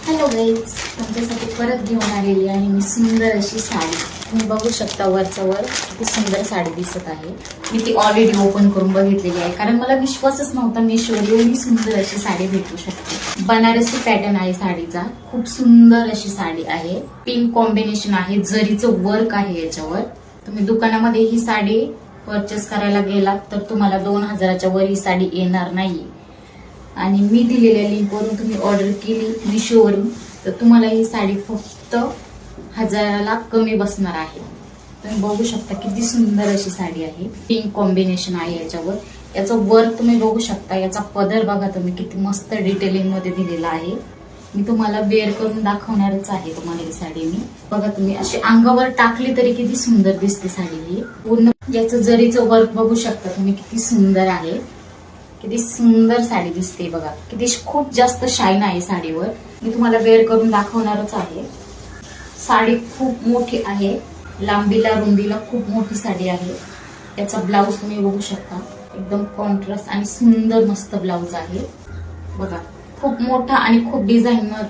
Hello guys, तुमच्यासाठी परत घेऊन आलेली आहे मी सुंदर अशी साडी. तुम्ही बघू शकता वरच्या वर किती सुंदर साडी दिसत आहे. मी ती ऑलरेडी ओपन करून बघितलेली आहे, कारण मला विश्वासच नव्हता मीशोवर एवढी सुंदर अशी साडी भेटू शकते. बनारसी पॅटर्न आहे साडीचा, खूप सुंदर अशी साडी आहे. पिंक कॉम्बिनेशन आहे, जरीचं वर्क आहे याच्यावर. तुम्ही दुकानामध्ये ही साडी परचेस करायला गेलात तर तुम्हाला 2000च्या वर ही साडी येणार नाही. आणि मी दिलेल्या लिंकवरून तुम्ही ऑर्डर केली मीशोवरून तर तुम्हाला ही साडी फक्त 1000ला कमी बसणार आहे. तुम्ही बघू शकता किती सुंदर अशी साडी आहे. पिंक कॉम्बिनेशन आहे याच्यावर. याचं वर्क तुम्ही बघू शकता. याचा पदर बघा तुम्ही, किती मस्त डिटेलिंग मध्ये दिलेला आहे. मी तुम्हाला वेअर करून दाखवणारच आहे तुम्हाला ही साडी. मी बघा तुम्ही अशी अंगावर टाकली तरी किती सुंदर दिसते साडी ही. पूर्ण याचं जरीचं वर्क बघू शकता तुम्ही, किती सुंदर आहे. किती सुंदर साडी दिसते बघा. किती खूप जास्त शाईन आहे साडीवर. मी तुम्हाला वेअर करून दाखवणारच आहे. साडी खूप मोठी आहे, लांबीला रुंदीला खूप मोठी साडी आहे. याचा ब्लाऊज तुम्ही बघू शकता, एकदम कॉन्ट्रास्ट आणि सुंदर मस्त ब्लाऊज आहे बघा. खूप मोठा आणि खूप डिझाईनर,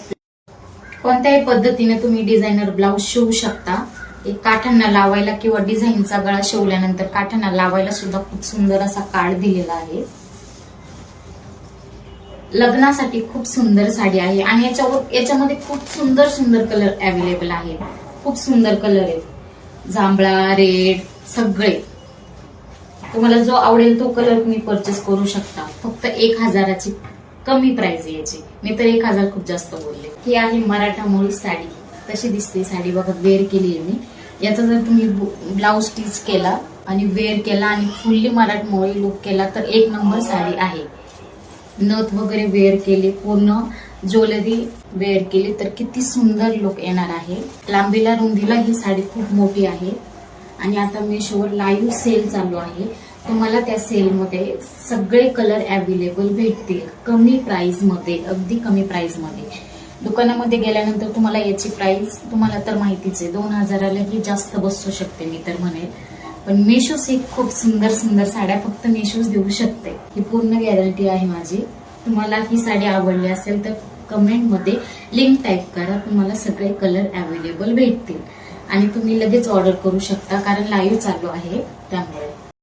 कोणत्याही पद्धतीने तुम्ही डिझायनर ब्लाऊज शिवू शकता. एक काठांना लावायला किंवा डिझाईनचा गळा शिवल्यानंतर काठांना लावायला सुद्धा खूप सुंदर असा कार्ड दिलेला आहे. लग्नासाठी खूप सुंदर साडी आहे. आणि याच्यामध्ये खूप सुंदर सुंदर कलर अवेलेबल आहे. खूप सुंदर कलर आहेत, जांभळा, रेड, सगळे. तुम्हाला जो आवडेल तो कलर तुम्ही परचेस करू शकता. फक्त 1000ची कमी प्राइस आहे याची. मी तर 1000 खूप जास्त बोलले. ही आहे मराठा मोळी साडी. तशी दिसते साडी बघा. वेअर केली आहे मी. याचा जर तुम्ही ब्लाऊज स्टिच केला आणि वेअर केला आणि फुल्ली मराठा मोळी लुक केला तर एक नंबर साडी आहे. नथ वगैरे वेअर केली, पूर्ण ज्वेलरी वेअर केली तर किती सुंदर लुक येणार आहे. लांबीला रुंदीला ही साडी खूप मोठी आहे. आणि आता मीशोवर लाईव्ह सेल चालू आहे. तुम्हाला त्या सेलमध्ये सगळे कलर अवेलेबल भेटतील कमी प्राइस मध्ये, अगदी कमी प्राइस मध्ये. दुकानामध्ये गेल्यानंतर तुम्हाला याची प्राइस तुम्हाला तर माहितीच आहे, 2000ला ही जास्त बसू शकते मी तर म्हणेल. पण मीशोच ही खूप सुंदर सुंदर साड्या फक्त मीशोच देऊ शकते. ही पूर्ण गॅरंटी आहे माझी. तुम्हाला ही साडी आवडली असेल तर कमेंट मध्ये लिंक टाईप करा. तुम्हाला सगळे कलर अवेलेबल भेटतील आणि तुम्ही लगेच ऑर्डर करू शकता, कारण लाईव्ह चालू आहे त्यामुळे.